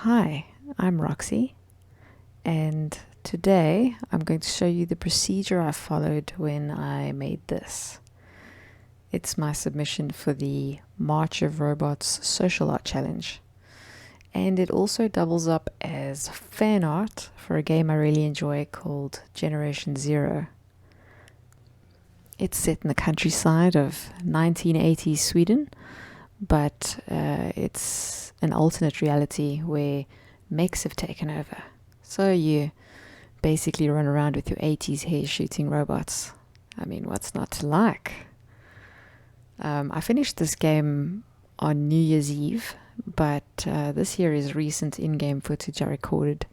Hi, I'm Roxy, and today I'm going to show you the procedure I followed when I made this. It's my submission for the March of Robots Social Art Challenge, and it also doubles up as fan art for a game I really enjoy called Generation Zero. It's set in the countryside of 1980s Sweden, but it's an alternate reality where mechs have taken over. So you basically run around with your 80s hair shooting robots. I mean, what's not to like? I finished this game on New Year's Eve, but this here is recent in-game footage I recorded.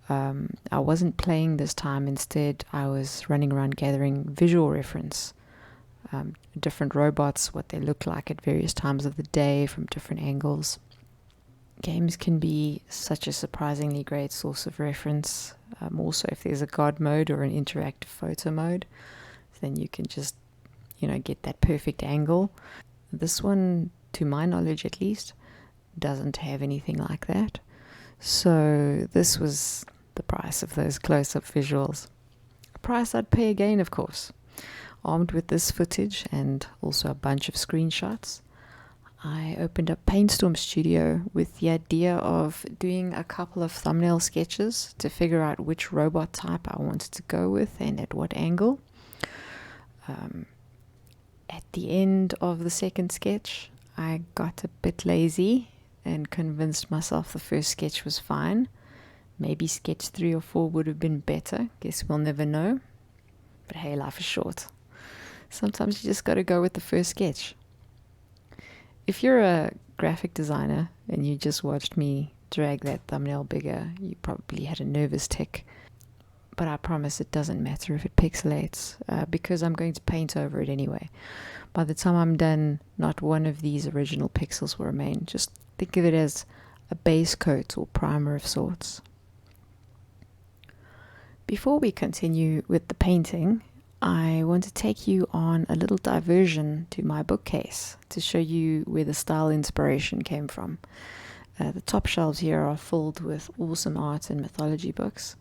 I wasn't playing this time. Instead, I was running around gathering visual reference. Different robots, what they look like at various times of the day from different angles. Games can be such a surprisingly great source of reference. Also, if there's a God mode or an interactive photo mode, then you can just, get that perfect angle. This one, to my knowledge at least, doesn't have anything like that. So this was the price of those close-up visuals. A price I'd pay again, of course. Armed with this footage and also a bunch of screenshots, I opened up Paintstorm Studio with the idea of doing a couple of thumbnail sketches to figure out which robot type I wanted to go with and at what angle. At the end of the second sketch, I got a bit lazy and convinced myself the first sketch was fine. Maybe sketch 3 or 4 would have been better. Guess we'll never know. But hey, life is short. Sometimes you just got to go with the first sketch. If you're a graphic designer and you just watched me drag that thumbnail bigger, you probably had a nervous tick. But I promise it doesn't matter if it pixelates, because I'm going to paint over it anyway. By the time I'm done, not one of these original pixels will remain. Just think of it as a base coat or primer of sorts. Before we continue with the painting, I want to take you on a little diversion to my bookcase to show you where the style inspiration came from. The top shelves here are filled with awesome art and mythology books.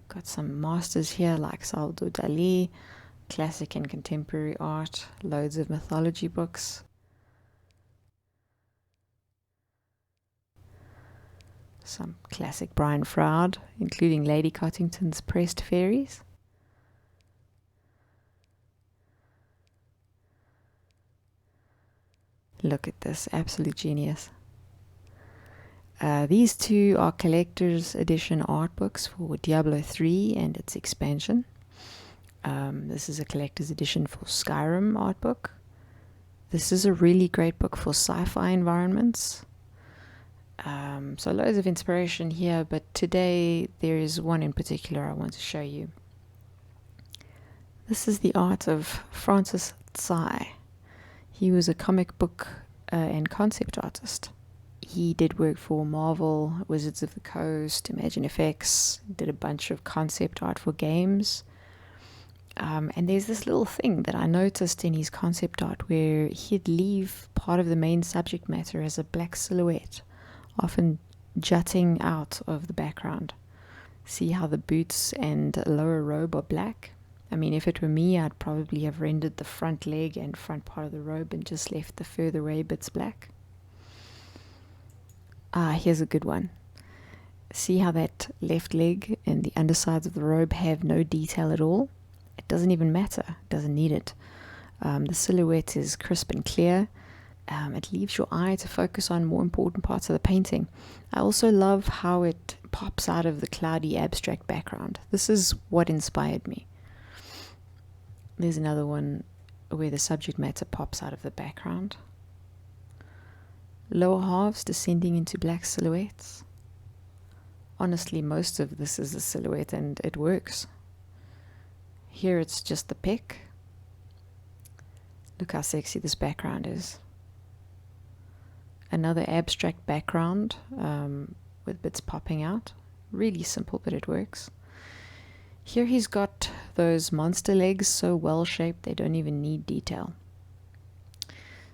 Got some masters here like Salvador Dali, classic and contemporary art, loads of mythology books. Some classic Brian Froud, including Lady Cottington's Pressed Fairies. Look at this, absolute genius. These two are collector's edition art books for Diablo 3 and its expansion. This is a collector's edition for Skyrim art book. This is a really great book for sci-fi environments. So loads of inspiration here, but today there is one in particular I want to show you. This is the art of Francis Tsai. He was a comic book and concept artist. He did work for Marvel, Wizards of the Coast, Imagine FX, did a bunch of concept art for games. And there's this little thing that I noticed in his concept art where he'd leave part of the main subject matter as a black silhouette, often jutting out of the background. See how the boots and lower robe are black? I mean, if it were me, I'd probably have rendered the front leg and front part of the robe and just left the further away bits black. Here's a good one. See how that left leg and the undersides of the robe have no detail at all? It doesn't even matter. It doesn't need it. The silhouette is crisp and clear. It leaves your eye to focus on more important parts of the painting. I also love how it pops out of the cloudy abstract background. This is what inspired me. There's another one where the subject matter pops out of the background. Lower halves descending into black silhouettes. Honestly, most of this is a silhouette and it works. Here it's just the pick. Look how sexy this background is. Another abstract background with bits popping out. Really simple, but it works. Here he's got those monster legs so well shaped they don't even need detail.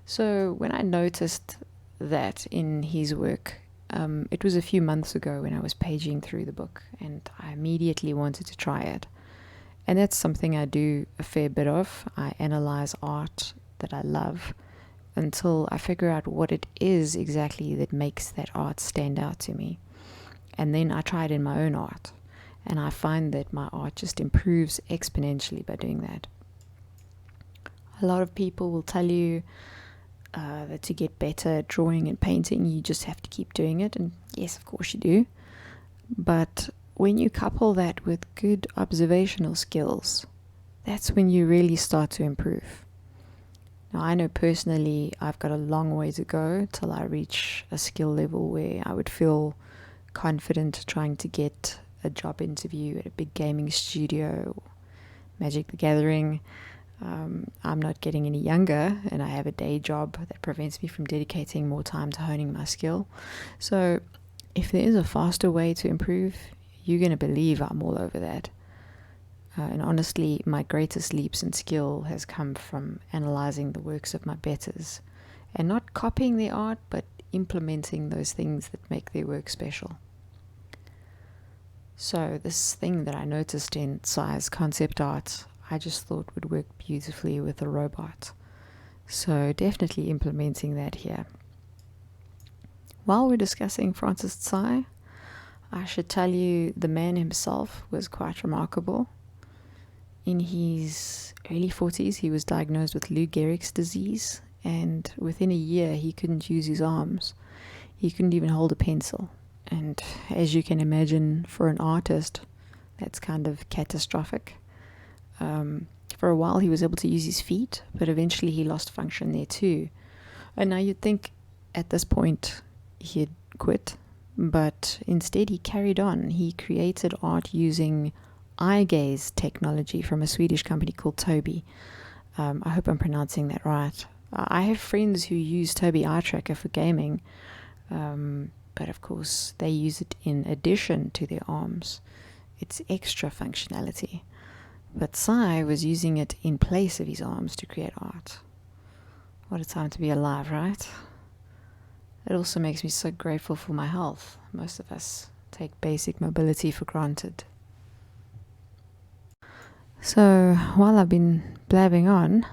So when I noticed that in his work, It was a few months ago when I was paging through the book, and I immediately wanted to try it. And that's something I do a fair bit of. I analyze art that I love until I figure out what it is exactly that makes that art stand out to me. And then I try it in my own art. And I find that my art just improves exponentially by doing that. A lot of people will tell you that to get better at drawing and painting, you just have to keep doing it. And yes, of course you do. But when you couple that with good observational skills, that's when you really start to improve. Now, I know personally I've got a long way to go till I reach a skill level where I would feel confident trying to get a job interview at a big gaming studio, Magic the Gathering. I'm not getting any younger, and I have a day job that prevents me from dedicating more time to honing my skill. So if there is a faster way to improve, you're going to believe I'm all over that. And honestly, my greatest leaps in skill has come from analyzing the works of my betters and not copying their art, but implementing those things that make their work special. So this thing that I noticed in Tsai's concept art, I just thought would work beautifully with a robot. So definitely implementing that here. While we're discussing Francis Tsai, I should tell you the man himself was quite remarkable. In his early 40s, he was diagnosed with Lou Gehrig's disease, and within a year, he couldn't use his arms. He couldn't even hold a pencil. And as you can imagine, for an artist, that's kind of catastrophic. For a while, he was able to use his feet, but eventually he lost function there too. And now you'd think at this point he had quit, but instead he carried on. He created art using eye gaze technology from a Swedish company called Tobii. I hope I'm pronouncing that right. I have friends who use Tobii Eye Tracker for gaming, but of course they use it in addition to their arms. It's extra functionality. But Tsai was using it in place of his arms to create art. What a time to be alive, right? It also makes me so grateful for my health. Most of us take basic mobility for granted. So while I've been blabbing on,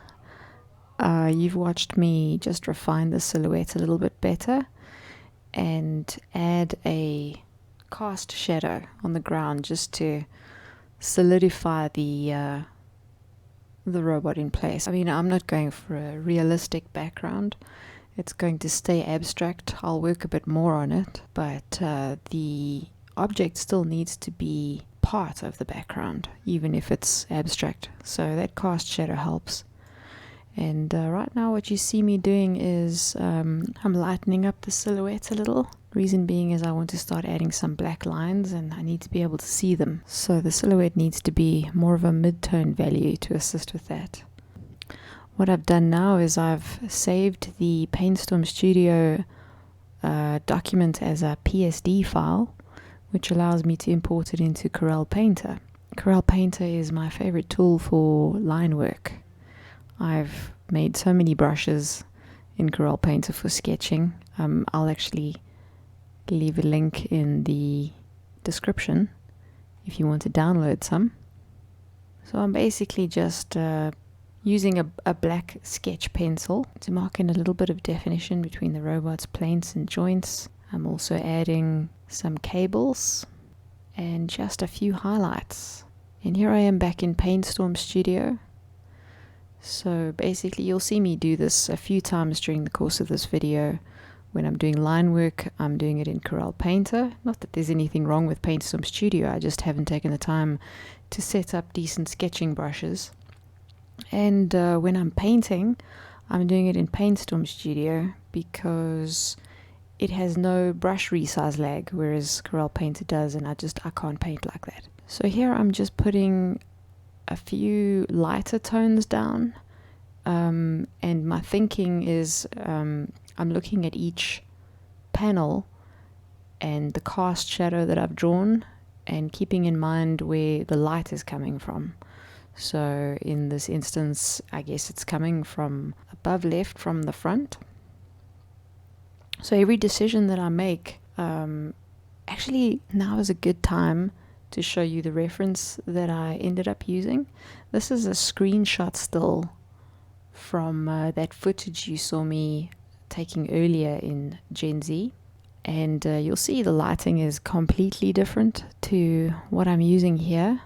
you've watched me just refine the silhouette a little bit better and add a cast shadow on the ground just to solidify the robot in place. I mean, I'm not going for a realistic background. It's going to stay abstract. I'll work a bit more on it, but the object still needs to be part of the background, even if it's abstract. So that cast shadow helps. And right now what you see me doing is I'm lightening up the silhouette a little. Reason being is I want to start adding some black lines and I need to be able to see them. So the silhouette needs to be more of a mid-tone value to assist with that. What I've done now is I've saved the PaintStorm Studio document as a PSD file, which allows me to import it into Corel Painter. Corel Painter is my favorite tool for line work. I've made so many brushes in Corel Painter for sketching. I'll actually leave a link in the description if you want to download some. So I'm basically just using a black sketch pencil to mark in a little bit of definition between the robot's planes and joints. I'm also adding some cables and just a few highlights. And here I am back in PaintStorm Studio. So basically you'll see me do this a few times during the course of this video. When I'm doing line work, I'm doing it in Corel Painter. Not that there's anything wrong with PaintStorm Studio, I just haven't taken the time to set up decent sketching brushes. And when I'm painting, I'm doing it in PaintStorm Studio because it has no brush resize lag, whereas Corel Painter does, and I can't paint like that. So here I'm just putting a few lighter tones down, and my thinking is I'm looking at each panel and the cast shadow that I've drawn and keeping in mind where the light is coming from. So in this instance, I guess it's coming from above left from the front. So every decision that I make Actually, now is a good time to show you the reference that I ended up using. This is a screenshot still from that footage you saw me taking earlier in Gen Z. And you'll see the lighting is completely different to what I'm using here.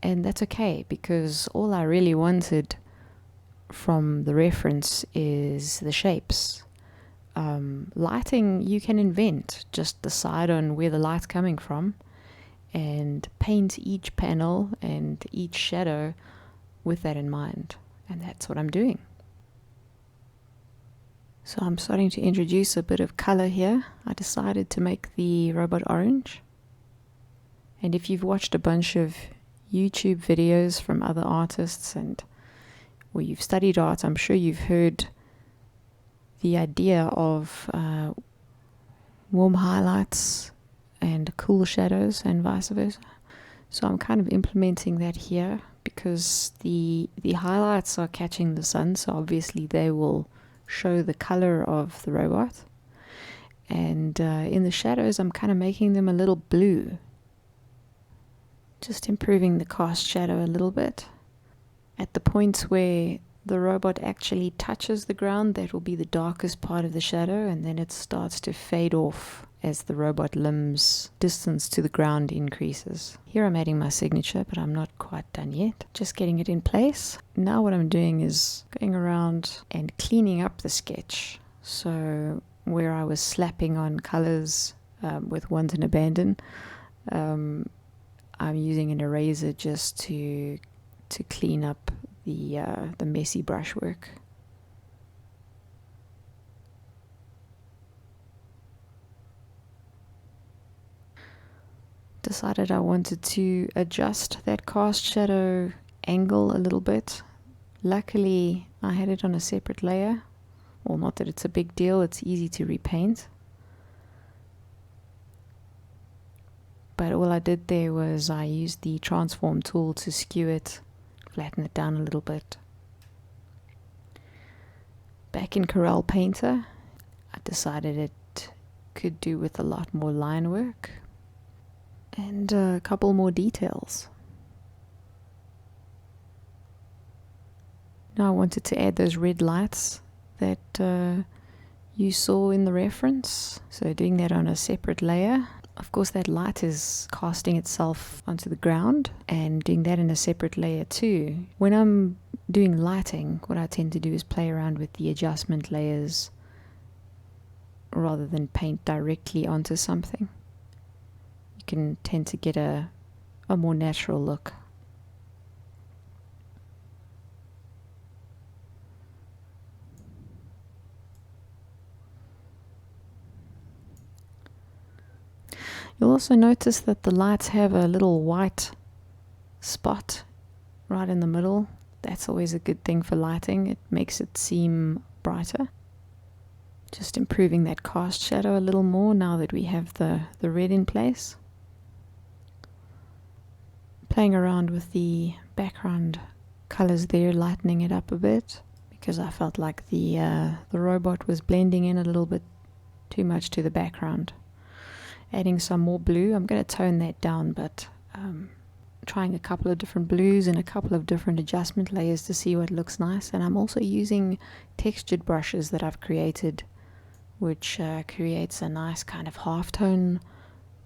And that's okay, because all I really wanted from the reference is the shapes. Lighting you can invent, just decide on where the light's coming from and paint each panel and each shadow with that in mind. And that's what I'm doing. So I'm starting to introduce a bit of color here. I decided to make the robot orange. And if you've watched a bunch of YouTube videos from other artists or you've studied art, I'm sure you've heard the idea of warm highlights and cool shadows and vice versa. So I'm kind of implementing that here because the highlights are catching the sun, so obviously they will show the color of the robot. And in the shadows I'm kind of making them a little blue, just improving the cast shadow a little bit. At the points where the robot actually touches the ground, that will be the darkest part of the shadow, and then it starts to fade off as the robot limbs distance to the ground increases. Here I'm adding my signature, but I'm not quite done yet. Just getting it in place. Now what I'm doing is going around and cleaning up the sketch. So where I was slapping on colors with want and abandon, I'm using an eraser just to clean up the messy brushwork. Decided I wanted to adjust that cast shadow angle a little bit. Luckily I had it on a separate layer. Well, not that it's a big deal, it's easy to repaint. But all I did there was I used the transform tool to skew it, flatten it down a little bit. Back in Corel Painter, I decided it could do with a lot more line work and a couple more details. Now I wanted to add those red lights that you saw in the reference, so doing that on a separate layer. Of course that light is casting itself onto the ground, and doing that in a separate layer too. When I'm doing lighting, what I tend to do is play around with the adjustment layers rather than paint directly onto something. You can tend to get a more natural look. You'll also notice that the lights have a little white spot right in the middle. That's always a good thing for lighting. It makes it seem brighter. Just improving that cast shadow a little more now that we have the red in place. Playing around with the background colors there, lightening it up a bit, because I felt like the robot was blending in a little bit too much to the background. Adding some more blue. I'm going to tone that down, but trying a couple of different blues and a couple of different adjustment layers to see what looks nice. And I'm also using textured brushes that I've created, which creates a nice kind of halftone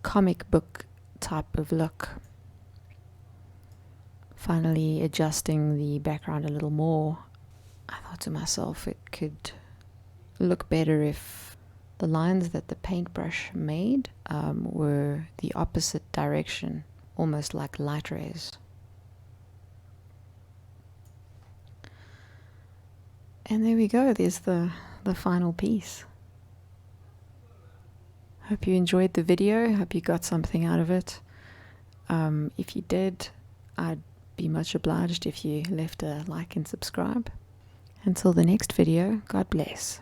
comic book type of look. Finally adjusting the background a little more, I thought to myself it could look better if the lines that the paintbrush made were the opposite direction, almost like light rays. And there we go, there's the final piece. Hope you enjoyed the video, hope you got something out of it. If you did, I'd be much obliged if you left a like and subscribe. Until the next video, God bless.